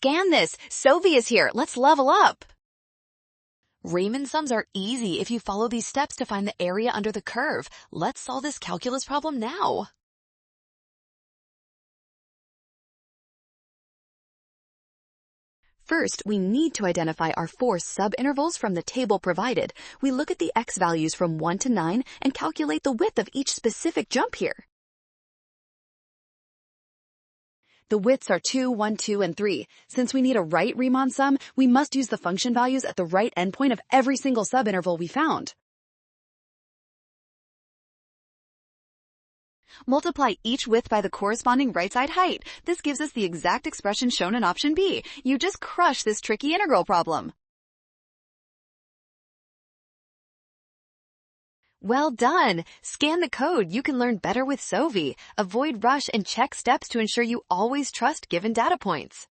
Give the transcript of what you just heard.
Scan this. Sovi is here. Let's level up. Riemann sums are easy if you follow these steps to find the area under the curve. Let's solve this calculus problem now. First, we need to identify our 4 subintervals from the table provided. We look at the x values from 1 to 9 and calculate the width of each specific jump here. The widths are 2, 1, 2, and 3. Since we need a right Riemann sum, we must use the function values at the right endpoint of every single subinterval we found. Multiply each width by the corresponding right side height. This gives us the exact expression shown in option B. You just crush this tricky integral problem. Well done! Scan the code. You can learn better with Sovi. Avoid rush and check steps to ensure you always trust given data points.